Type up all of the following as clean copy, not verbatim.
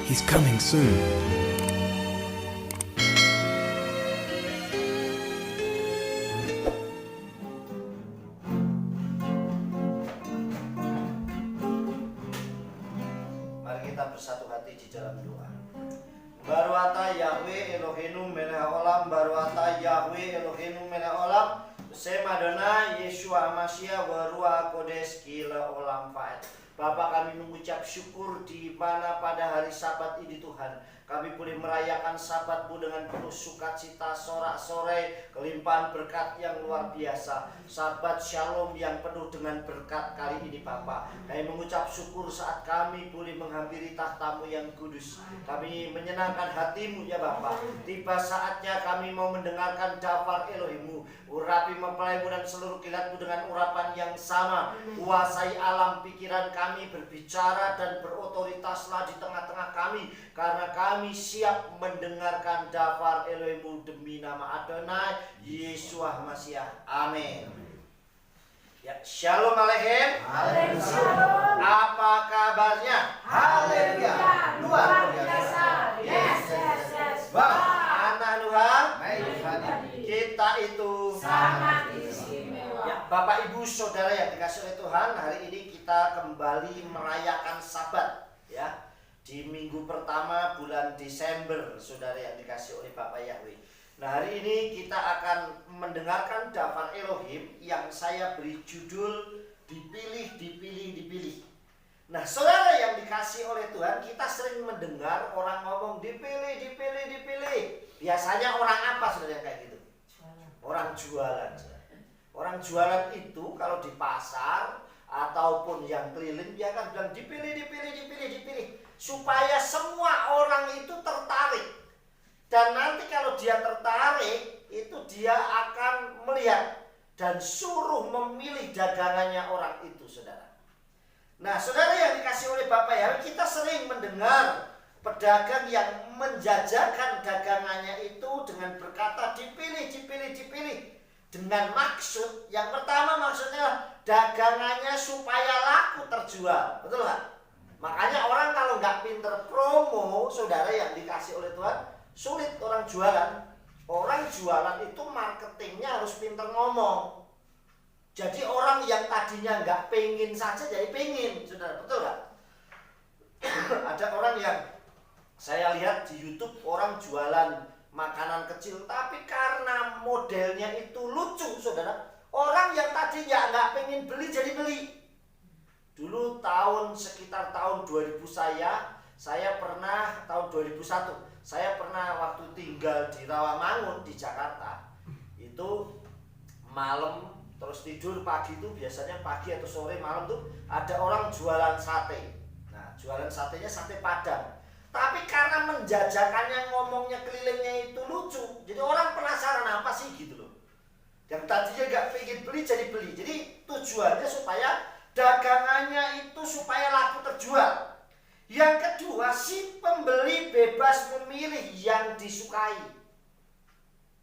He's coming soon. Mari kita bersatu hati di dalam doa. Baruata Yahweh Eloheinu melech haolam, Baruata Yahweh Eloheinu melech haolam, Besem Adonai Yeshua Hamashiach Warua Kodes Kila Olam Faed. Bapa, kami mengucap syukur di mana pada hari Sabat ini Tuhan, kami boleh merayakan Sabat-Mu dengan penuh sukacita, sorak-sorai, kelimpahan berkat yang luar biasa. Sabat Shalom yang penuh dengan berkat kali ini Bapa. Kami mengucap syukur saat kami boleh menghampiri tahta-Mu yang kudus. Kami menyenangkan hati-Mu ya Bapa. Tiba saatnya kami mau mendengarkan daftar Elohim-Mu. Urapi mempelai-Mu dan seluruh kilat-Mu dengan urapan yang sama. Kuasai alam pikiran kami, berbicara dan berotoritaslah di tengah-tengah kami, karena kami siap mendengarkan daftar Elohim-Mu demi nama Adonai Yeshua Hamashiach. Amin. Ya, Shalom Aleichem. Shalom. Apa kabarnya? Haleluya. Luar biasa. Yes. Anak Tuhan, Baik. kita itu Sangat istimewa. ya, Bapak Ibu Saudara yang dikasih oleh Tuhan, hari ini kita kembali merayakan Sabat ya. Di minggu pertama bulan Desember, Saudara yang dikasih oleh Bapak Yahweh. Nah, hari ini kita akan mendengarkan daftar Elohim yang saya beri judul dipilih. Nah, Saudara yang dikasih oleh Tuhan, kita sering mendengar orang ngomong dipilih. Biasanya orang apa Saudara yang kayak gitu? Orang jualan. Orang jualan itu kalau di pasar ataupun yang keliling dia akan bilang dipilih, supaya semua orang itu tertarik. Dan nanti kalau dia tertarik, itu dia akan melihat dan suruh memilih dagangannya orang itu, Saudara. Nah, Saudara yang dikasih oleh Bapak ya, kita sering mendengar pedagang yang menjajakan dagangannya itu dengan berkata dipilih. Dengan maksud, yang pertama maksudnya dagangannya supaya laku terjual. Betul nggak? Makanya orang kalau nggak pinter promo, Saudara yang dikasih oleh Tuhan, sulit orang jualan. Orang jualan itu marketingnya harus pinter ngomong. Jadi orang yang tadinya nggak pengen saja jadi pengen, Saudara. Betul nggak? Ada orang yang saya lihat di YouTube, orang jualan makanan kecil, tapi karena modelnya itu lucu, Saudara, orang yang tadinya nggak pengen beli jadi beli. Dulu sekitar tahun 2000 saya pernah tahun 2001 saya pernah waktu tinggal di Rawamangun di Jakarta. Itu malam terus tidur, pagi itu biasanya pagi atau sore malam tuh ada orang jualan sate. Nah, jualan satenya sate Padang. Tapi karena menjajakannya, ngomongnya, kelilingnya itu lucu, jadi orang penasaran apa sih gitu loh. Yang tadinya nggak pengen beli jadi beli. Jadi tujuannya supaya dagangannya itu supaya laku terjual. Yang kedua, si pembeli bebas memilih yang disukai.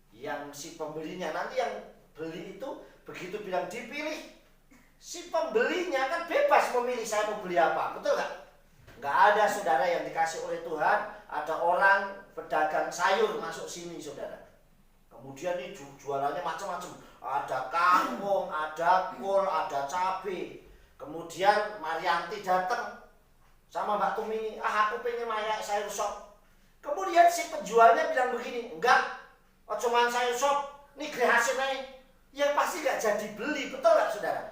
Yang si pembelinya, nanti yang beli itu begitu bilang dipilih, si pembelinya kan bebas memilih saya mau beli apa, betul nggak? Nggak ada, Saudara yang dikasih oleh Tuhan, ada orang pedagang sayur masuk sini, Saudara. Kemudian ini jualannya macam-macam, ada kangkung, ada kol, ada cabai. Kemudian Marianti datang sama Mbak Tumi, aku pengen mayak sayur sop. Kemudian si penjualnya bilang begini, enggak, cuma sayur sop, ini grehasin aja. Yang pasti nggak jadi beli, betul nggak, Saudara?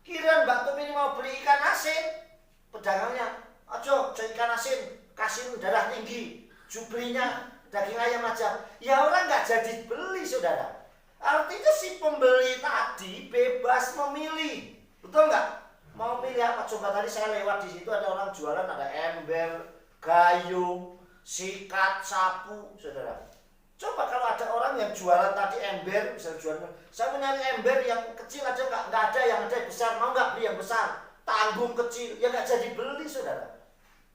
Kira Mbak Tumi ini mau beli ikan asin, pedagangnya, ajo ikan asin, kasih darah tinggi, jublinya daging ayam aja. Ya orang nggak jadi beli, Saudara. Artinya si pembeli tadi bebas memilih, betul nggak? Mau milih apa? Coba tadi saya lewat di situ ada orang jualan, ada ember, gayung, sikat, sapu, Saudara. Coba kalau ada orang yang jualan tadi ember, misalnya jualan, saya mencari ember yang kecil aja nggak ada, yang ada yang besar, mau nggak beli yang besar? Tanggung kecil, ya nggak jadi beli, Saudara.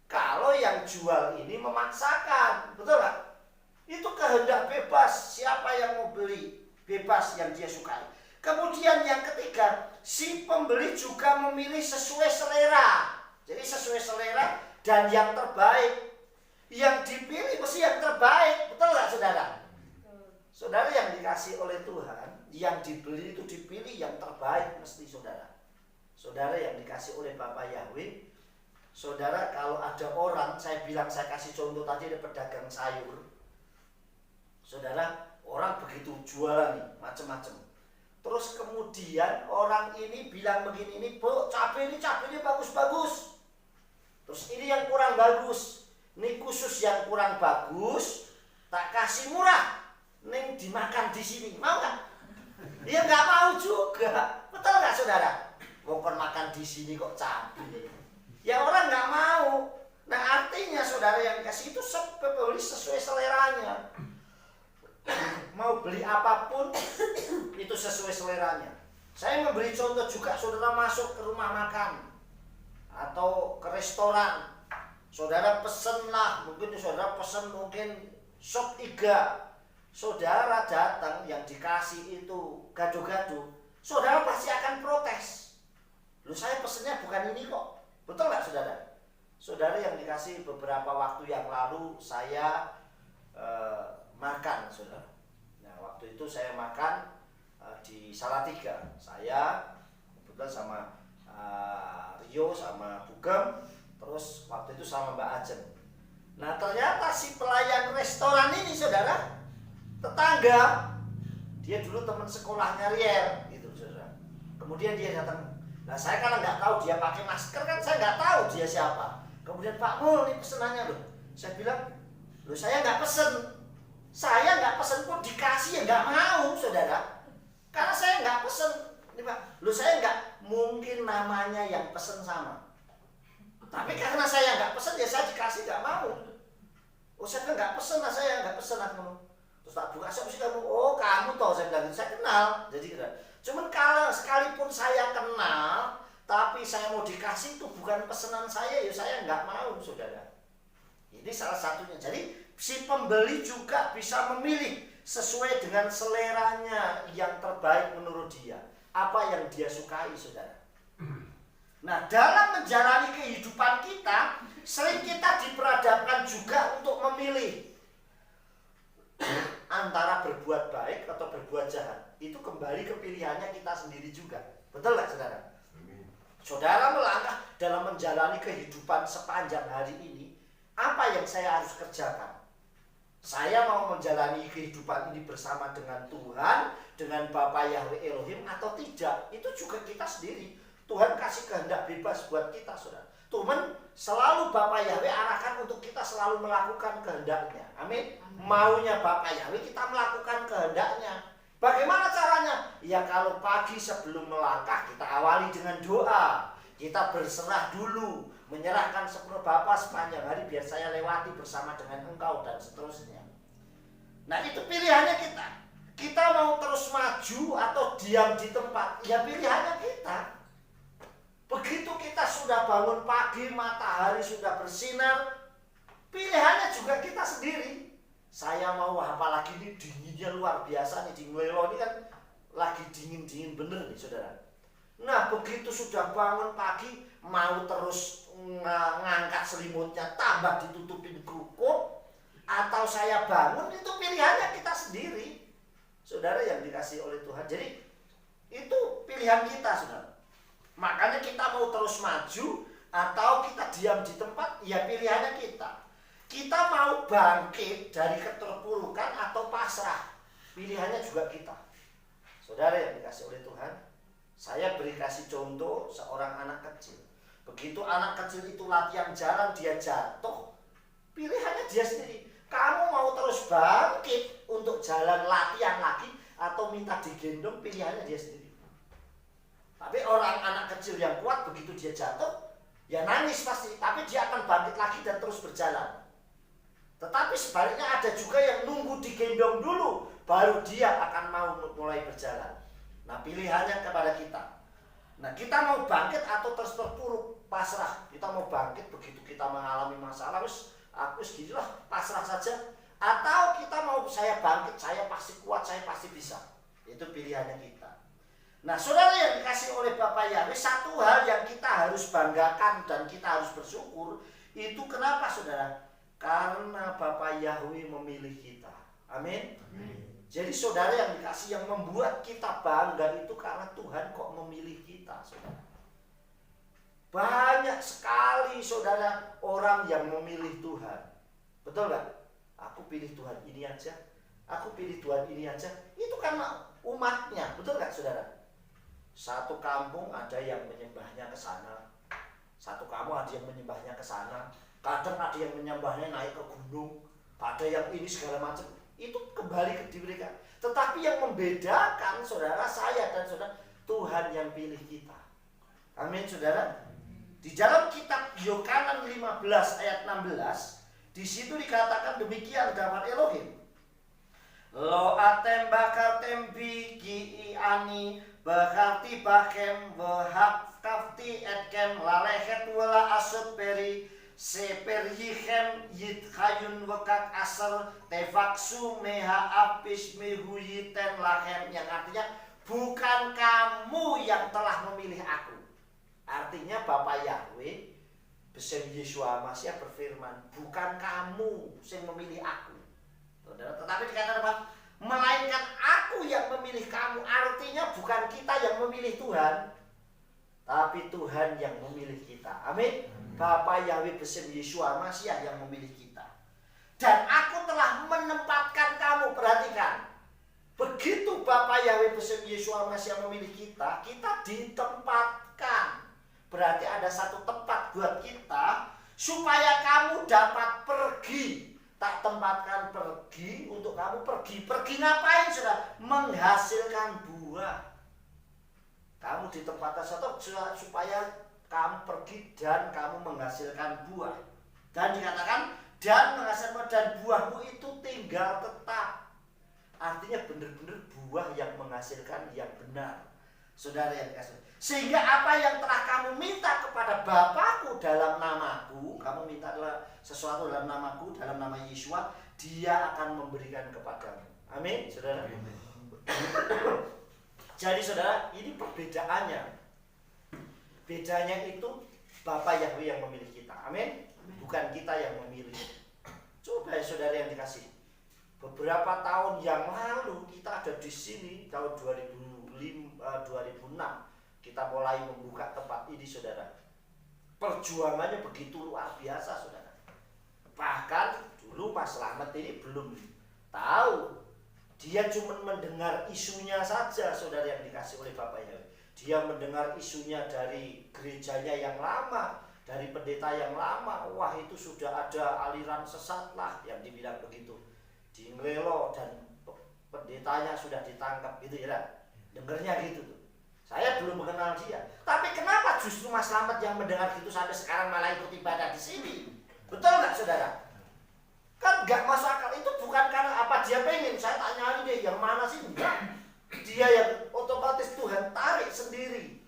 Kalau yang jual ini memaksakan, betul nggak? Itu kehendak bebas, siapa yang mau beli, bebas yang dia sukai. Kemudian yang ketiga, si pembeli juga memilih sesuai selera. Jadi sesuai selera, dan yang terbaik. Yang dipilih mesti yang terbaik, betul nggak saudara? Saudara yang dikasih oleh Tuhan, yang dibeli itu dipilih yang terbaik mesti saudara. Saudara yang dikasih oleh Bapak Yahweh, saudara kalau ada orang, saya bilang saya kasih contoh tadi ada pedagang sayur. Saudara, orang begitu jualan nih, macam-macam. Terus kemudian orang ini bilang begini, ini Bu, cabenya bagus-bagus. Terus ini yang kurang bagus. Ini khusus yang kurang bagus, tak kasih murah. Ning dimakan di sini, mau kan? Dia nggak mau juga, betul nggak saudara? Bukan makan di sini kok cabai. Ya orang nggak mau. Nah artinya saudara yang kasih itu beli sesuai seleranya. Mau beli apapun itu sesuai seleranya. Saya memberi contoh juga, saudara masuk ke rumah makan atau ke restoran. Saudara pesenlah, mungkin saudara pesen sop iga. Saudara datang yang dikasih itu gado-gado, saudara pasti akan protes. Loh saya pesennya bukan ini kok. Betul nggak saudara? Saudara yang dikasih beberapa waktu yang lalu saya makan saudara. Nah waktu itu saya makan di Salatiga. Saya kebetulan sama Rio sama Bugem. Terus waktu itu sama Mbak Ajen. Nah ternyata si pelayan restoran ini saudara, tetangga, dia dulu teman sekolahnya Riel gitu saudara. Kemudian dia datang. Nah saya kan nggak tahu dia pakai masker kan, saya nggak tahu dia siapa. Kemudian Pak Mul ini pesenannya loh. Saya bilang, loh saya nggak pesen. Saya nggak pesen pun dikasih ya nggak mau saudara. Karena saya nggak pesen. Ini Pak, loh saya nggak mungkin namanya yang pesen sama. Tapi karena saya nggak pesen ya saya dikasih nggak mau. Oh saya kan nggak pesen lah, saya nggak pesen lah kamu. Terus tak buka siapa sih kamu? Oh kamu toh, saya bilang saya kenal. Jadi cuman kalau sekalipun saya kenal, tapi saya mau dikasih itu bukan pesanan saya, ya saya nggak mau saudara. Ini salah satunya. Jadi si pembeli juga bisa memilih sesuai dengan seleranya yang terbaik menurut dia. Apa yang dia sukai saudara. Nah dalam menjalani kehidupan kita, sering kita diperhadapkan juga untuk memilih antara berbuat baik atau berbuat jahat. Itu kembali ke pilihannya kita sendiri juga. Betul nggak saudara? Saudara melangkah dalam menjalani kehidupan sepanjang hari ini, apa yang saya harus kerjakan? Saya mau menjalani kehidupan ini bersama dengan Tuhan, dengan Bapa Yahweh Elohim atau tidak? Itu juga kita sendiri. Tuhan kasih kehendak bebas buat kita saudara. Tuhan selalu Bapa Yahweh arahkan untuk kita selalu melakukan kehendaknya. Amin. Maunya Bapa Yahweh kita melakukan kehendaknya. Bagaimana caranya? Ya kalau pagi sebelum melangkah kita awali dengan doa. Kita berserah dulu, menyerahkan sepenuh Bapa sepanjang hari biar saya lewati bersama dengan Engkau dan seterusnya. Nah itu pilihannya kita. Kita mau terus maju atau diam di tempat? Ya pilihannya kita. Begitu kita sudah bangun pagi, matahari sudah bersinar, pilihannya juga kita sendiri. Saya mau apalagi ini dinginnya luar biasa nih di Nguelo ini kan lagi dingin-dingin bener nih saudara. Nah begitu sudah bangun pagi, mau terus ngangkat selimutnya tambah ditutupin kerupuk, atau saya bangun, itu pilihannya kita sendiri. Saudara yang dikasih oleh Tuhan. Jadi itu pilihan kita saudara. Makanya kita mau terus maju atau kita diam di tempat, ya pilihannya kita. Kita mau bangkit dari keterpurukan atau pasrah, pilihannya juga kita. Saudara yang dikasih oleh Tuhan, saya beri kasih contoh seorang anak kecil. Begitu anak kecil itu latihan jalan, dia jatuh, pilihannya dia sendiri. Kamu mau terus bangkit untuk jalan latihan lagi atau minta digendong, pilihannya dia sendiri. Tapi orang anak kecil yang kuat begitu dia jatuh, ya nangis pasti. Tapi dia akan bangkit lagi dan terus berjalan. Tetapi sebaliknya ada juga yang nunggu digendong dulu, baru dia akan mau mulai berjalan. Nah pilihannya kepada kita. Nah kita mau bangkit atau terus terpuruk, pasrah. Kita mau bangkit begitu kita mengalami masalah, aku segitulah, pasrah saja. Atau kita mau saya bangkit, saya pasti kuat, saya pasti bisa. Itu pilihannya kita. Nah saudara yang dikasih oleh Bapak Yahweh, satu hal yang kita harus banggakan dan kita harus bersyukur, Itu kenapa saudara? Karena Bapa Yahweh memilih kita. Amin. Jadi saudara yang dikasih, yang membuat kita bangga itu karena Tuhan kok memilih kita, saudara. Banyak sekali saudara orang yang memilih Tuhan. Betul gak? Aku pilih Tuhan ini aja, aku pilih Tuhan ini aja. Itu karena umatnya, betul gak saudara? Satu kampung ada yang menyembahnya ke sana, satu kampung ada yang menyembahnya ke sana. Kadang ada yang menyembahnya naik ke gunung, ada yang ini segala macam. Itu kembali ke diri mereka. Tetapi yang membedakan saudara, saya dan saudara, Tuhan yang pilih kita. Amin saudara. Di dalam kitab Yohanan 15 ayat 16, di situ dikatakan demikian dalam Elohim. Lo atem bakar tembi ki ani bakarti bakem behak kafti etkem lalehet wala asut peri seperyihem yit kayun wekak asal tefaksu meha apis mehuyiten lahem, yang artinya bukan kamu yang telah memilih aku. Artinya Bapa Yahweh besem Yeshua Masya berfirman, bukan kamu yang memilih aku, saudara, tetapi dikatakan apa? Melainkan aku yang memilih kamu. Artinya bukan kita yang memilih Tuhan, tapi Tuhan yang memilih kita. Amin. Bapa Yahweh besem Yeshua Masya yang memilih kita. Dan aku telah menempatkan kamu. Perhatikan, begitu Bapa Yahweh besem Yeshua Masya memilih kita, kita ditempatkan. Berarti ada satu tempat buat kita supaya kamu dapat pergi. Tak tempatkan pergi untuk kamu pergi. Pergi ngapain saudara? Menghasilkan buah. Kamu ditempatkan satu supaya kamu pergi dan kamu menghasilkan buah. Dan dikatakan dan menghasilkan, dan buahmu itu tinggal tetap. Artinya benar-benar buah yang menghasilkan yang benar. Saudara yang dikasih. Sehingga apa yang telah kamu minta kepada Bapakku dalam namaku, kamu minta sesuatu dalam namaku, dalam nama Yeshua, Dia akan memberikan kepadamu. Amin, saudara. Jadi saudara, ini perbedaannya. Bedanya itu Bapa Yahweh yang memilih kita. Amin. Bukan kita yang memilih. Coba ya saudara yang dikasih. Beberapa tahun yang lalu kita ada di sini tahun 2006 kita mulai membuka tempat ini saudara. Perjuangannya begitu luar biasa saudara. Bahkan dulu Mas Slamet ini belum tahu. Dia cuma mendengar isunya saja saudara yang dikasih oleh Bapaknya. Dia mendengar isunya dari gerejanya yang lama, dari pendeta yang lama. Wah, itu sudah ada aliran sesat lah yang dibilang begitu. Di Nglelo dan pendetanya sudah ditangkap gitu ya. Dengarnya gitu tuh. Saya belum mengenal dia. Tapi kenapa justru Mas Slamet yang mendengar gitu sampai sekarang malah ikut ibadah di sini? Betul nggak saudara? Kan nggak masuk akal. Itu bukan karena apa dia pengen. Saya tak nyari deh yang mana sih. Enggak. Dia yang otomatis Tuhan tarik sendiri.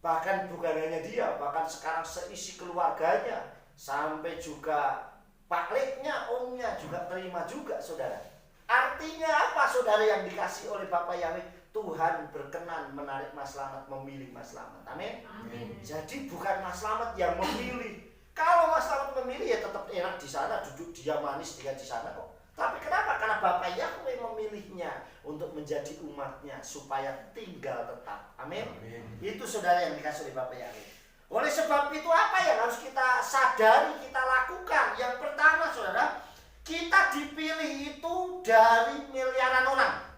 Bahkan bukan hanya dia, bahkan sekarang seisi keluarganya, sampai juga Pak Leknya, omnya juga terima juga saudara. Artinya apa saudara yang dikasih oleh Bapa Yahweh? Tuhan berkenan menarik Mas Slamet, memilih Mas Slamet. Amin. Amin. Jadi bukan Mas Slamet yang memilih. Kalau Mas Slamet memilih ya tetap enak di sana, duduk dia manis dia di sana kok. Tapi kenapa? Karena Bapa Yahweh memilihnya untuk menjadi umatnya supaya tinggal tetap. Amin. Itu saudara yang dikasih oleh Bapa Yahweh. Oleh sebab itu apa yang harus kita sadari, kita lakukan? Yang pertama saudara, kita dipilih itu dari miliaran orang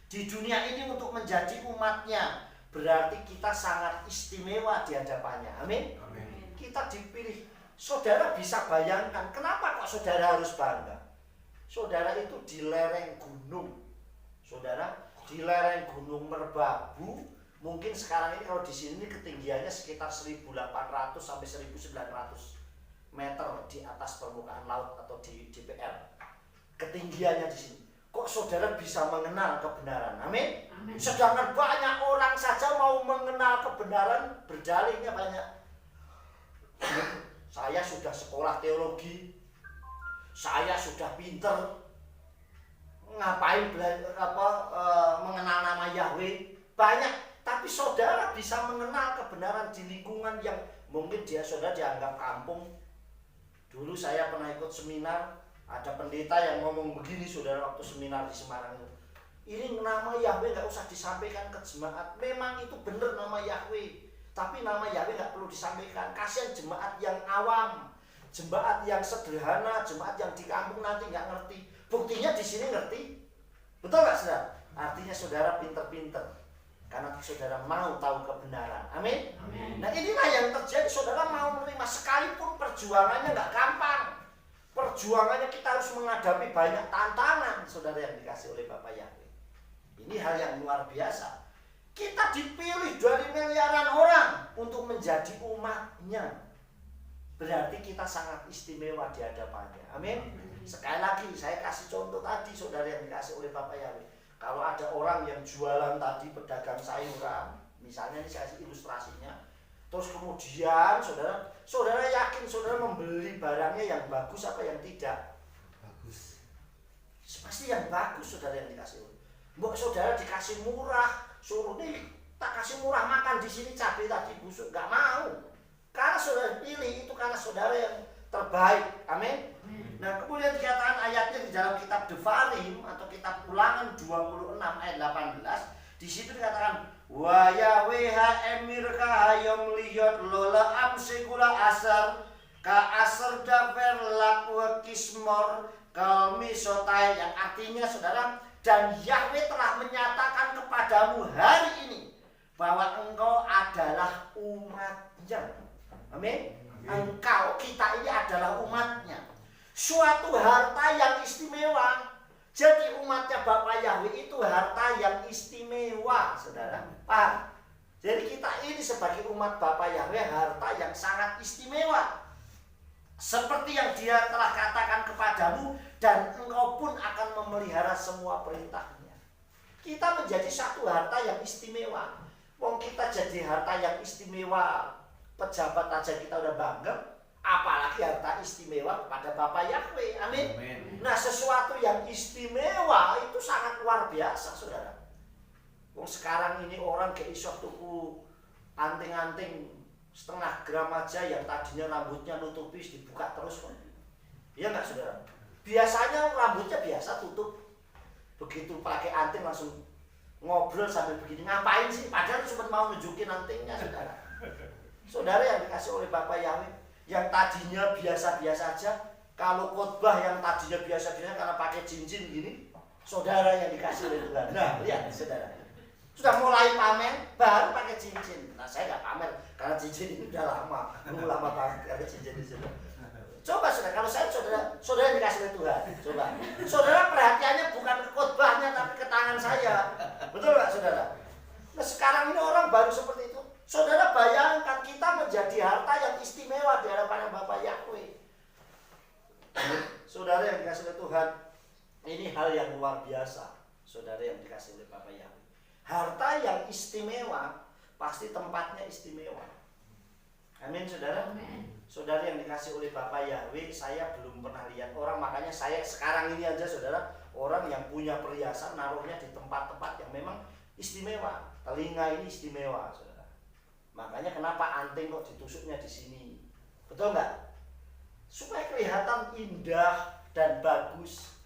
di dunia ini untuk menjadi umatnya. Berarti kita sangat istimewa di hadapannya. Amin. Amin. Kita dipilih. Saudara bisa bayangkan kenapa kok saudara harus bangga? Saudara itu di lereng gunung. Saudara di lereng Gunung Merbabu. Mungkin sekarang ini kalau di sini ketinggiannya sekitar 1.800 sampai 1.900 meter di atas permukaan laut atau di DPR. Ketinggiannya di sini. Kok saudara bisa mengenal kebenaran? Amin. Amin. Sedangkan banyak orang saja mau mengenal kebenaran, berdalihnya banyak. Saya sudah sekolah teologi, saya sudah pinter, ngapain mengenal nama Yahweh? Banyak. Tapi saudara bisa mengenal kebenaran di lingkungan yang mungkin dia saudara dianggap kampung, Dulu saya pernah ikut seminar, ada pendeta yang ngomong begini saudara waktu seminar di Semarang itu. Ini nama Yahweh nggak usah disampaikan ke jemaat. Memang itu benar nama Yahweh, tapi nama Yahweh nggak perlu disampaikan. Kasihan jemaat yang awam, jemaat yang sederhana, jemaat yang di kampung nanti nggak ngerti. Buktinya di sini ngerti, betul nggak saudara? Artinya saudara pinter-pinter, karena saudara mau tahu kebenaran. Amin. Nah inilah yang terjadi. Saudara mau menerima, sekalipun perjuangannya nggak gampang. Perjuangannya kita harus menghadapi banyak tantangan, saudara yang dikasih oleh Bapak Yahweh. Ini hal yang luar biasa. Kita dipilih dari miliaran orang untuk menjadi umatnya. Berarti kita sangat istimewa di hadapannya. Amin. Sekali lagi saya kasih contoh tadi saudara yang dikasih oleh Bapak Yahweh. Kalau ada orang yang jualan tadi, pedagang sayuran, misalnya ini saya kasih ilustrasinya. Terus kemudian saudara yakin saudara membeli barangnya yang bagus apa yang tidak? Bagus. Pasti yang bagus saudara yang dikasih oleh. Mbok saudara dikasih murah, suruh nih tak kasih murah makan di sini cabai tadi busuk, nggak mau. Karena saudara pilih itu karena saudara yang terbaik. Amin. Nah kemudian dikatakan ayatnya di dalam kitab Devarim atau kitab Ulangan 26 ayat 18. Di situ dikatakan wa Yahweh emir ka hayom liyot lola amsekula asar ka asar daver lakwa kismor kalmi sotai, yang artinya saudara, dan Yahweh telah menyatakan kepadamu hari ini bahwa engkau adalah umatnya. Amin. Engkau, kita ini adalah umatnya. Suatu harta yang istimewa. Jadi umatnya Bapak Yahweh itu harta yang istimewa, saudara. Paham? Jadi kita ini sebagai umat Bapak Yahweh harta yang sangat istimewa. Seperti yang Dia telah katakan kepadamu, dan engkau pun akan memelihara semua perintahnya. Kita menjadi satu harta yang istimewa. Wong kita jadi harta yang istimewa, pejabat aja kita udah bangga, apalagi harta istimewa kepada Bapak Yahweh. Amin. Nah sesuatu yang istimewa itu sangat luar biasa saudara. Wong sekarang ini orang ke isoh tuku anting-anting setengah gram aja yang tadinya rambutnya nutupis dibuka terus. Iya nggak saudara? Biasanya rambutnya biasa tutup, begitu pakai anting langsung ngobrol sambil begini, ngapain sih? Padahal cuma mau nunjukin antingnya saudara. Saudara yang dikasih oleh Bapak Yahweh, yang tadinya biasa-biasa aja, kalau khotbah yang tadinya biasa-biasa karena pakai cincin gini, saudara yang dikasih oleh Tuhan. Nah lihat saudara, sudah mulai pamer baru pakai cincin. Nah saya nggak pamer karena cincin ini udah lama banget pakai cincin di sini. Coba saudara, kalau saya saudara yang dikasih oleh Tuhan, coba saudara perhatiannya bukan ke khotbahnya tapi ke tangan saya, betul nggak saudara? Nah sekarang ini orang baru seperti itu. Saudara bayangkan kita menjadi harta yang istimewa di hadapan Bapak Yahweh. Saudara yang dikasih oleh Tuhan, ini hal yang luar biasa. Saudara yang dikasih oleh Bapak Yahweh, harta yang istimewa pasti tempatnya istimewa. Amin saudara. Amen. Saudara yang dikasih oleh Bapak Yahweh, saya belum pernah lihat orang, makanya saya sekarang ini aja saudara, orang yang punya perhiasan naruhnya di tempat-tempat yang memang istimewa. Telinga ini istimewa saudara. Makanya kenapa anting kok ditusuknya di sini, betul nggak? Supaya kelihatan indah dan bagus.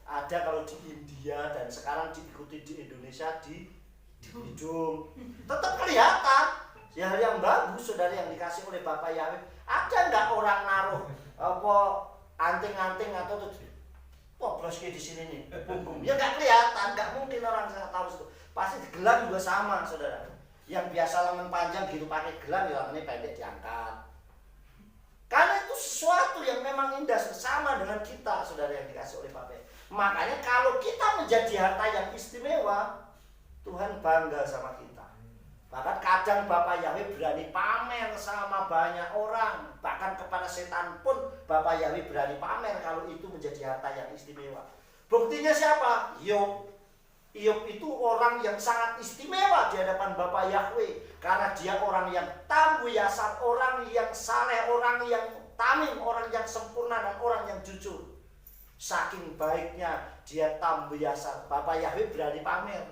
Ada kalau di India dan sekarang diikuti di Indonesia di hidung, tetap kelihatan. Ya yang bagus saudara yang dikasih oleh Bapak Yahweh. Ada nggak orang naruh apa anting-anting atau poblos di sini nih punggung? Ya nggak kelihatan, nggak mungkin orang tahu itu. Pasti di gelang juga sama saudara. Yang biasa lengan panjang gitu pakai gelang, ya lengannya pendek diangkat. Karena itu sesuatu yang memang indah, sama dengan kita saudara yang dikasih oleh Bapak. Makanya kalau kita menjadi harta yang istimewa, Tuhan bangga sama kita. Bahkan kadang Bapak Yahweh berani pamer sama banyak orang. Bahkan kepada setan pun Bapak Yahweh berani pamer kalau itu menjadi harta yang istimewa. Buktinya siapa? Iyop. Iyop itu orang yang sangat istimewa di hadapan Bapak Yahweh. Karena dia orang yang tangguh yasar, orang yang saleh, orang yang tamim, orang yang sempurna dan orang yang jujur. Saking baiknya dia tambuh yasar, Bapak Yahweh berani pamer.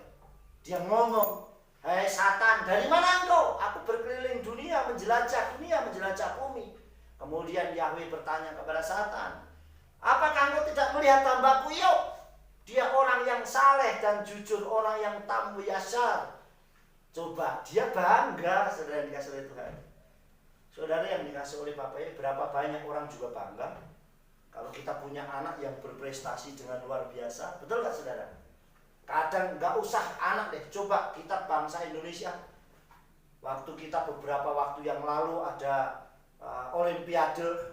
Dia ngomong, "Hei Satan, dari mana engkau? Aku berkeliling dunia, menjelajah bumi. Kemudian Yahweh bertanya kepada Satan, apakah engkau tidak melihat hambaku Iyob? Dia orang yang saleh dan jujur, orang yang tamu yasar. Coba, dia bangga, saudara yang dikasih oleh Tuhan. Saudara yang dikasih oleh Bapak ini, berapa banyak orang juga bangga kalau kita punya anak yang berprestasi dengan luar biasa. Betul gak saudara? Kadang gak usah anak deh. Coba kita bangsa Indonesia, waktu kita beberapa waktu yang lalu ada Olimpiade,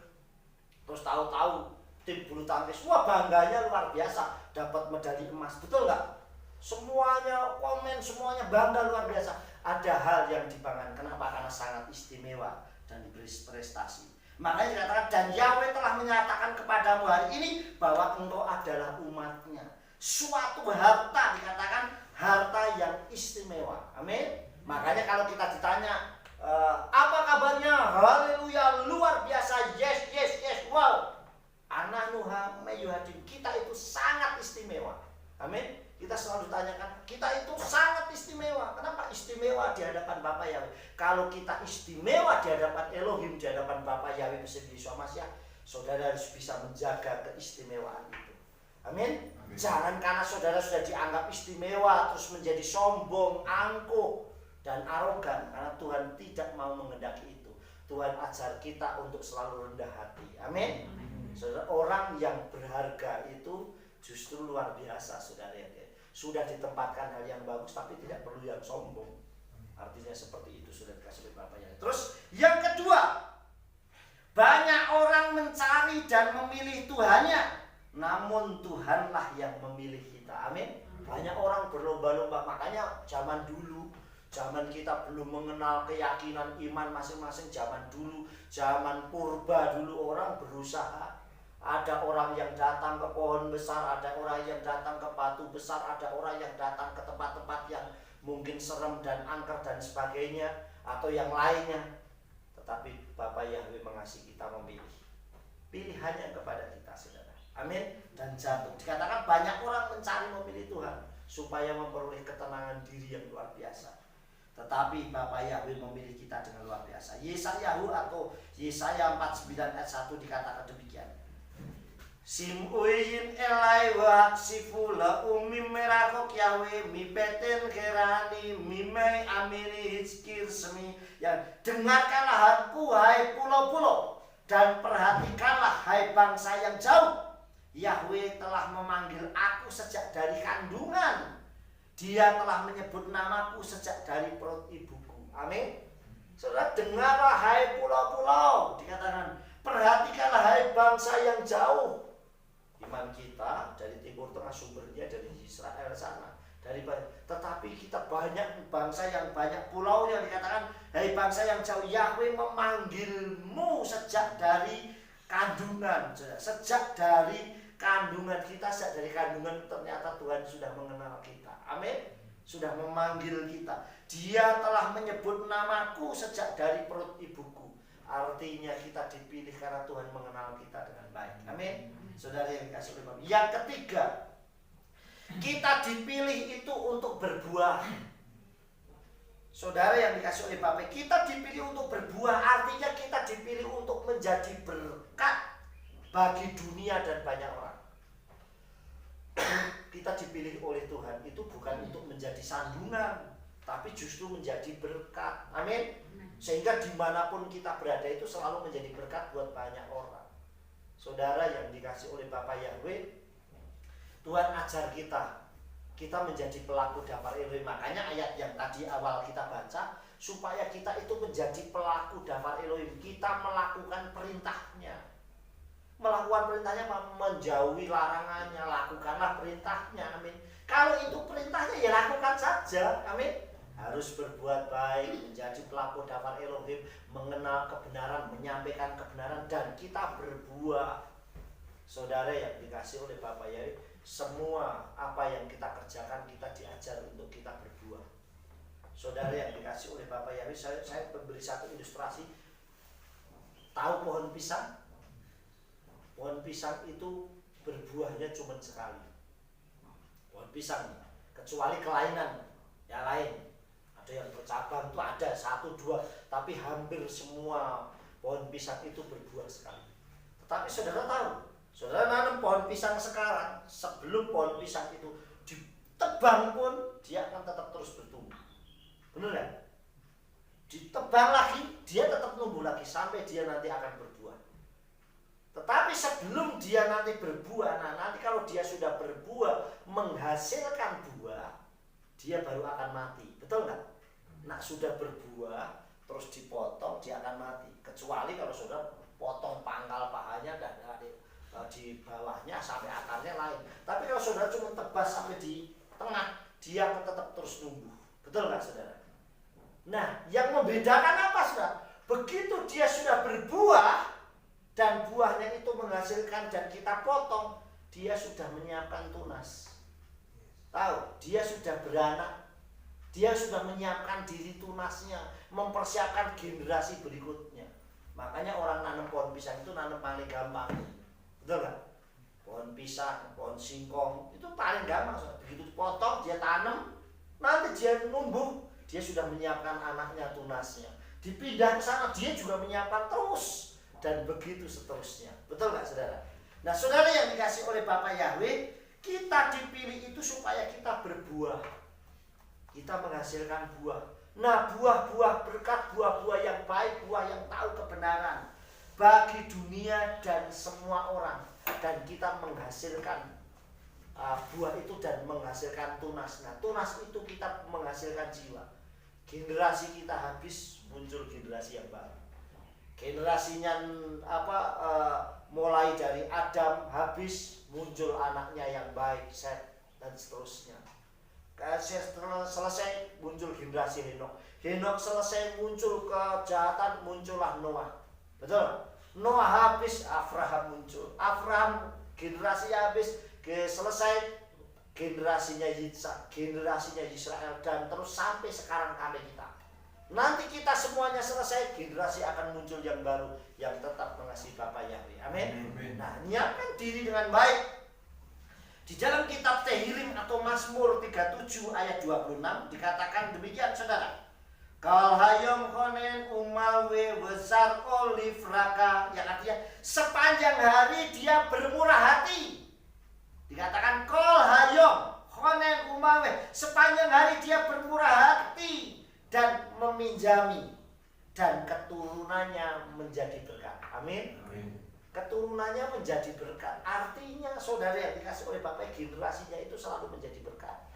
terus tahu-tahu tim bulu tangkis, wah bangganya luar biasa, dapat medali emas. Betul gak? Semuanya komen, semuanya bangga luar biasa. Ada hal yang dibanggakan. Kenapa? Karena sangat istimewa dan diberi prestasi. Makanya dikatakan, dan Yahweh telah menyatakan kepadamu hari ini bahwa engkau adalah umatnya. Suatu harta, dikatakan harta yang istimewa. Amin. Makanya kalau kita ditanya, apa kabarnya? Haleluya, luar biasa. Yes, yes, yes, wow. Ananuha meyuhadim. Kita itu sangat istimewa. Amin. Kita selalu tanyakan, kita itu sangat istimewa. Kenapa istimewa di hadapan Bapa Yahweh? Kalau kita istimewa di hadapan Elohim, di hadapan Bapa Yahweh beserta Yeshua Mashiach, saudara harus bisa menjaga keistimewaan itu. Amin. Jangan karena saudara sudah dianggap istimewa terus menjadi sombong, angkuh, dan arogan. Karena Tuhan tidak mau mengendaki itu. Tuhan ajar kita untuk selalu rendah hati. Amin. Saudara, orang yang berharga itu justru luar biasa, saudara ya. Sudah ditempatkan hal yang bagus, tapi tidak perlu yang sombong. Artinya seperti itu, sudah dikasih oleh Bapak Yahweh. Terus yang kedua, banyak orang mencari dan memilih Tuhannya, namun Tuhanlah yang memilih kita. Amin. Banyak orang berlomba-lomba. Makanya zaman dulu, zaman kita belum mengenal keyakinan iman masing-masing. Zaman dulu, zaman purba dulu, orang berusaha. Ada orang yang datang ke pohon besar, ada orang yang datang ke batu besar, ada orang yang datang ke tempat-tempat yang mungkin serem dan angker dan sebagainya, atau yang lainnya. Tetapi Bapa Yahweh mengasihi kita memilih. Pilihannya kepada kita, saudara. Amin. Dan jatuh. Dikatakan banyak orang mencari memilih Tuhan supaya memperoleh ketenangan diri yang luar biasa. Tetapi Bapa Yahweh memilih kita dengan luar biasa. Yesayahu atau Yesaya 49 ayat 1 dikatakan demikian. Simuin elai wa sifula umi merakok Yahweh mi beten kerani mi mai amini hizkir semi. Yang dengarkanlah aku hai pulau-pulau, dan perhatikanlah hai bangsa yang jauh. Yahweh telah memanggil aku sejak dari kandungan. Dia telah menyebut namaku sejak dari perut ibuku. Amin. Saudara, dengarlah hai pulau-pulau, dikatakan perhatikanlah hai bangsa yang jauh. Iman kita dari Timur Tengah sumbernya dari Israel sana, tetapi kita banyak bangsa yang banyak pulau yang dikatakan, hai bangsa yang jauh, Yahweh memanggilmu sejak dari kandungan, sejak dari kandungan kita, sejak dari kandungan ternyata Tuhan sudah mengenal kita. Amin. Sudah memanggil kita. Dia telah menyebut namaku sejak dari perut ibuku. Artinya kita dipilih karena Tuhan mengenal kita dengan baik. Amin. Saudara yang dikasih oleh Bapak. Yang ketiga, kita dipilih itu untuk berbuah. Saudara yang dikasih oleh Bapak, kita dipilih untuk berbuah. Artinya kita dipilih untuk menjadi berkat bagi dunia dan banyak orang. Kita dipilih oleh Tuhan itu bukan untuk menjadi sandungan, tapi justru menjadi berkat. Amin. Sehingga dimanapun kita berada itu selalu menjadi berkat buat banyak orang. Saudara yang dikasih oleh Bapa Yahweh, Tuhan ajar kita menjadi pelaku daftar Elohim. Makanya ayat yang tadi awal kita baca, supaya kita itu menjadi pelaku daftar Elohim. Kita melakukan perintahnya. Melakukan perintahnya, menjauhi larangannya, lakukanlah perintahnya. Amin. Kalau itu perintahnya ya lakukan saja. Amin. Harus berbuat baik, menjadi pelaku daftar Elohim, mengenal kebenaran, menyampaikan kebenaran, dan kita berbuah. Saudara yang dikasih oleh Bapa Yahweh, semua apa yang kita kerjakan kita diajar untuk kita berbuah. Saudara yang dikasih oleh Bapa Yahweh, saya memberi satu ilustrasi. Tahu pohon pisang? Pohon pisang itu berbuahnya cuma sekali. Pohon pisang, kecuali kelainan yang lain. Ada yang bercabang itu ada 1, 2, tapi hampir semua pohon pisang itu berbuah sekali. Tetapi saudara tahu, saudara nanam pohon pisang sekarang, sebelum pohon pisang itu ditebang pun dia akan tetap terus bertumbuh. Benar kan? Ditebang lagi, dia tetap tumbuh lagi sampai dia nanti akan berbuah. Tetapi sebelum dia nanti berbuah, nah nanti kalau dia sudah berbuah, menghasilkan buah, dia baru akan mati. Betul nggak? Nah sudah berbuah, terus dipotong, dia akan mati. Kecuali kalau sudah potong pangkal pahanya dan di bawahnya sampai akarnya lain. Tapi kalau saudara cuma tebas sampai di tengah, dia akan tetap terus tumbuh. Betul nggak saudara? Nah, yang membedakan apa saudara? Begitu dia sudah berbuah dan buahnya itu menghasilkan dan kita potong, dia sudah menyiapkan tunas. Tahu, dia sudah beranak, dia sudah menyiapkan diri tunasnya, mempersiapkan generasi berikutnya. Makanya orang nanam pohon pisang itu nanam paling gampang. Betul nggak? Pohon pisang, pohon singkong itu paling gampang. Begitu potong, dia tanam, nanti dia numbuh. Dia sudah menyiapkan anaknya, tunasnya. Dipindah ke sana, dia juga menyiapkan terus. Dan begitu seterusnya. Betul nggak saudara? Nah saudara yang dikasih oleh Bapak Yahweh, kita dipilih itu supaya kita berbuah. Kita menghasilkan buah. Nah buah-buah berkat, buah-buah yang baik, buah yang tahu kebenaran. Bagi dunia dan semua orang. Dan kita menghasilkan buah itu dan menghasilkan tunas. Nah tunas itu kita menghasilkan jiwa. Generasi kita habis, muncul generasi yang baru. Generasinya mulai dari Adam habis, muncul anaknya yang baik, Set dan seterusnya. Selesai muncul generasi Henok. Henok selesai muncul kejahatan, muncullah Noah. Betul? Noah habis, Abraham muncul. Abraham generasinya habis, selesai generasinya Yitzhak, generasinya Israel, dan terus sampai sekarang kami kita. Nanti kita semuanya selesai, generasi akan muncul yang baru yang tetap mengasihi Bapa Yahweh. Amin. Nah, nyiapkan diri dengan baik. Di dalam kitab Tehillim atau Mazmur 37 ayat 26 dikatakan demikian saudara. Kal hayom konen umawe besar olive raka, yang artinya sepanjang hari dia bermurah hati. Dikatakan kol hayom konen umawe, sepanjang hari dia bermurah hati dan meminjami, dan keturunannya menjadi berkat. Amin. Keturunannya menjadi berkat. Artinya saudara yang dikasih oleh Bapak, generasinya itu selalu menjadi berkat.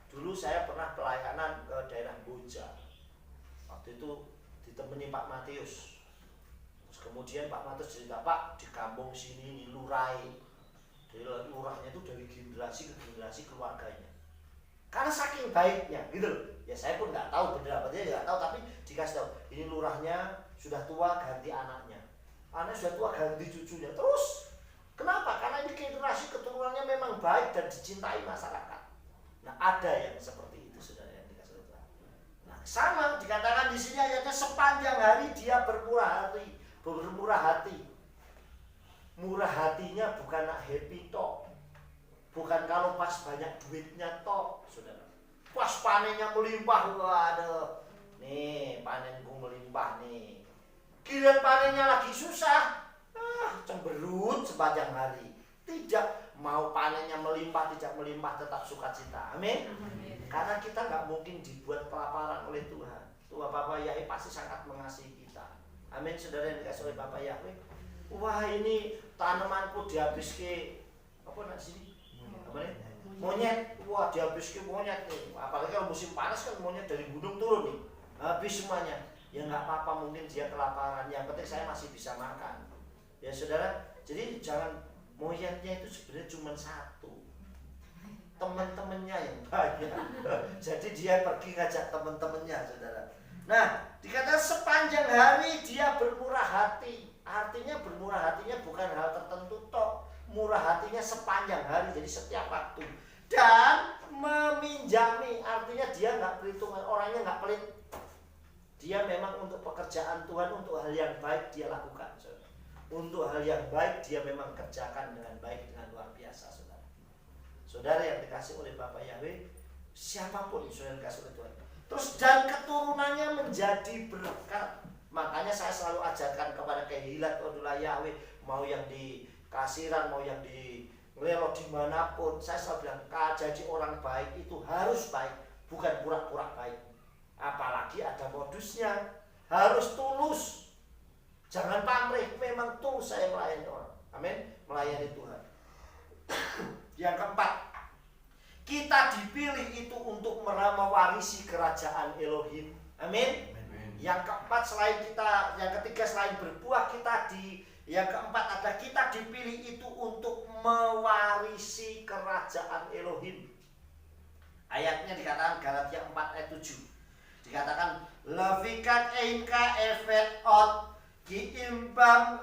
Dulu saya pernah pelayanan ke daerah Boja. Waktu itu ditemani Pak Matius. Terus kemudian Pak Matius cerita, Pak, di kampung sini ini lurai. Jadi lurahnya itu dari generasi ke generasi keluarganya. Karena saking baiknya, gitu loh. Ya saya pun nggak tahu benar apa dia, nggak tahu, tapi dikasih tahu ini lurahnya sudah tua ganti anaknya. Anaknya sudah tua ganti cucunya. Terus kenapa? Karena ini generasi keturunannya memang baik dan dicintai masyarakat. Nah ada yang seperti itu saudara yang dikasih Tuhan. Nah sama dikatakan di sini ayatnya sepanjang hari dia bermurah hati, bermurah hati. Murah hatinya bukan nak happy tok, bukan kalau pas banyak duitnya tok, saudara. Pas panennya melimpah, waduh, nih panenku melimpah nih. Giliran panennya lagi susah, cemberut sepanjang hari. Tidak mau panennya melimpah, tidak melimpah, tetap sukacita. Amin. Karena kita nggak mungkin dibuat kelaparan oleh Tuhan. Tuhan Bapak Yahweh pasti sangat mengasihi kita. Amin, saudara yang dikasih oleh Bapak Yahweh. Wah ini tanamanku dihabis ke apa nak sini? Apa nih? Monyet. Wah dihabis ke monyet nih. Apalagi kalau musim panas kan monyet dari gunung turun nih. Habis semuanya. Ya nggak apa-apa, mungkin dia kelaparan. Yang penting saya masih bisa makan. Ya saudara. Jadi jangan, monyetnya itu sebenarnya cuma satu. Teman-temannya yang banyak. Jadi dia pergi ngajak teman-temannya, saudara. Nah dikatakan sepanjang hari dia bermurah hati. Artinya bermurah hatinya bukan hal tertentu tok, murah hatinya sepanjang hari, jadi setiap waktu. Dan meminjami, artinya dia nggak perhitungan, orangnya nggak pelit. Dia memang untuk pekerjaan Tuhan, untuk hal yang baik dia lakukan, saudara. Untuk hal yang baik dia memang kerjakan dengan baik, dengan luar biasa, saudara. Saudara yang dikasih oleh Bapak Yahweh, siapapun saudara yang dikasih oleh Tuhan. Terus dan keturunannya menjadi berkat. Makanya saya selalu ajarkan kepada kehilat Odula Yahweh, mau yang di kasiran, mau yang di ngelelo dimanapun, saya selalu bilang, jadi orang baik itu harus baik, bukan pura-pura baik. Apalagi ada modusnya, harus tulus. Jangan pamrih, memang tulus saya melayani orang. Amin, melayani Tuhan. Yang keempat, kita dipilih itu untuk mewarisi kerajaan Elohim. Amin. Yang keempat selain kita, yang ketiga selain berbuah yang keempat ada kita dipilih itu untuk mewarisi kerajaan Elohim. Ayatnya dikatakan Galatia 4 ayat 7. Dikatakan Levikat einka evet ot ki imbang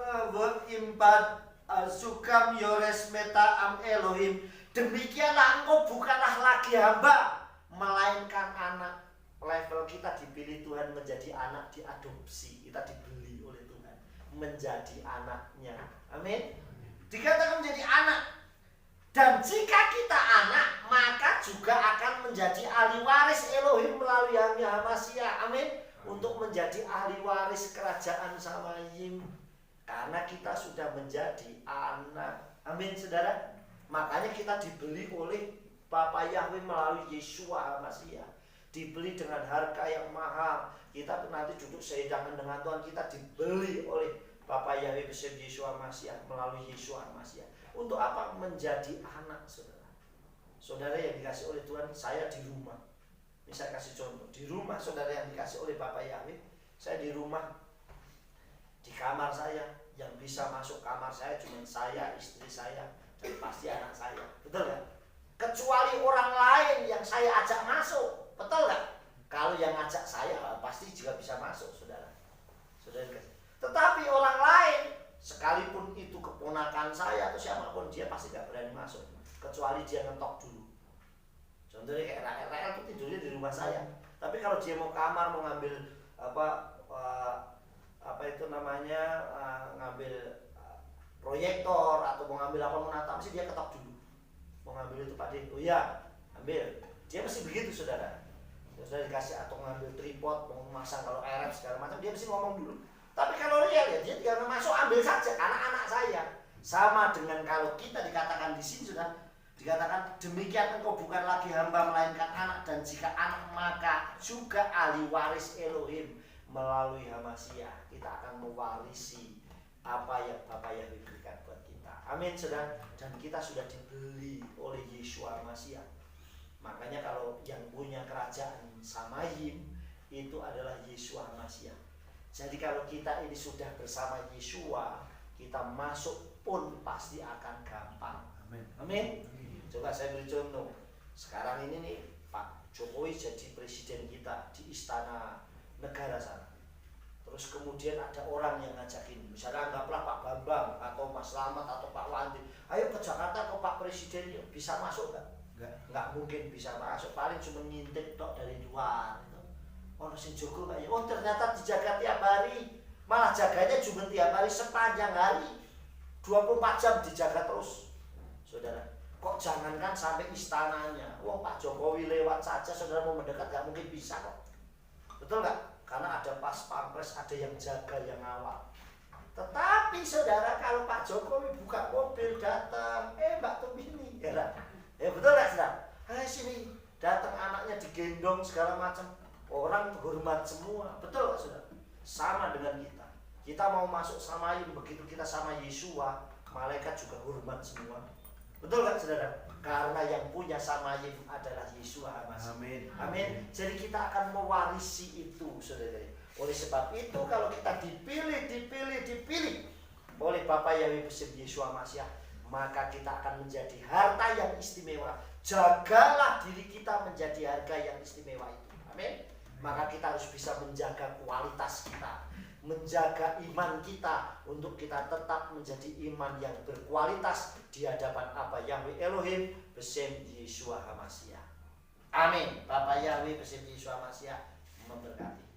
imbad sukam yores meta am Elohim. Demikianlah engkau bukanlah lagi hamba, melainkan anak. Level kita dipilih Tuhan menjadi anak, diadopsi, kita dibeli oleh Tuhan menjadi anaknya. Amin. Dikatakan menjadi anak. Dan jika kita anak, maka juga akan menjadi ahli waris Elohim melalui Hamasia. Amin. Untuk menjadi ahli waris kerajaan Samayim. Karena kita sudah menjadi anak. Amin, saudara. Makanya kita dibeli oleh Bapa Yahweh melalui Yeshua Hamasia. Dibeli dengan harga yang mahal. Kita nanti duduk sehidangan dengan Tuhan, kita dibeli oleh Bapa Yahweh bersama Yeshua Mashiach melalui Yeshua Mashiach. Untuk apa? Menjadi anak, saudara. Saudara yang dikasih oleh Tuhan, saya di rumah. Ini saya kasih contoh. Di rumah saudara yang dikasih oleh Bapa Yahweh, saya di rumah, di kamar saya. Yang bisa masuk kamar saya cuma saya, istri saya, dan pasti anak saya. Betul kan? Kecuali orang lain yang saya ajak masuk. Betul nggak? Kalau yang ngajak saya pasti juga bisa masuk, saudara. Saudara. Tetapi orang lain, sekalipun itu keponakan saya atau siapapun, dia pasti nggak berani masuk, kecuali dia ngetok dulu. Contohnya kayak Rael itu tidurnya di rumah saya. Tapi kalau dia mau kamar, mau ngambil ngambil proyektor atau mau ngambil apa, mau nata, mesti dia ketok dulu. Mau ngambil itu Pak D, oh iya, ambil. Dia mesti begitu, saudara. Sudah dikasih atau ngambil tripod, mau masang kalau RF segala macam, dia mesti ngomong dulu. Tapi kalau dia tinggal masuk, ambil saja, anak-anak saya. Sama dengan kalau kita dikatakan di sini sudah dikatakan demikian engkau bukan lagi hamba melainkan anak, dan jika anak maka juga ahli waris Elohim melalui Hamasia. Kita akan mewarisi apa yang Bapa Yahweh berikan buat kita. Amin, saudara. Dan kita sudah dibeli oleh Yeshua Mashiach. Makanya kalau yang punya kerajaan Samayim itu adalah Yeshua Mashiach. Jadi kalau kita ini sudah bersama Yeshua, kita masuk pun pasti akan gampang. Amin. Amin. Coba saya beri contoh. Sekarang ini nih Pak Jokowi jadi presiden kita di istana negara sana. Terus kemudian ada orang yang ngajakin, misalnya anggaplah Pak Bambang atau Mas Slamet atau Pak Wandi, ayo ke Jakarta ke Pak Presiden, bisa masuk nggak? Nggak mungkin bisa masuk, paling cuma ngintip tok dari luar. Oh, si Joko nggak ya? Oh, ternyata dijaga tiap hari, malah jaganya cuma tiap hari sepanjang hari, 24 jam dijaga terus, saudara. Kok jangankan sampai istananya, wah Pak Jokowi lewat saja, saudara mau mendekat nggak mungkin bisa kok, betul nggak? Karena ada pas pampres, ada yang jaga, yang ngawal. Tetapi saudara, kalau Pak Jokowi buka mobil datang, Mbak Tumini, ya betul nggak saudara? Sini datang anaknya digendong segala macam, orang hormat semua, betul nggak saudara? Sama dengan kita. Kita mau masuk Samayim, begitu kita sama Yeshua, malaikat juga hormat semua. Betul nggak saudara? Karena yang punya Samayim adalah Yeshua Hamasia. Amin. Amin. Jadi kita akan mewarisi itu, saudara. Oleh sebab itu kalau kita dipilih oleh Bapa Yahweh bersama Yeshua Mashiach, maka kita akan menjadi harta yang istimewa. Jagalah diri kita menjadi harga yang istimewa itu. Amin. Maka kita harus bisa menjaga kualitas kita, menjaga iman kita untuk kita tetap menjadi iman yang berkualitas di hadapan Bapa Yahweh Elohim bersama Yeshua Hamasia. Amin. Bapa Yahweh bersama Yeshua Hamasia memberkati.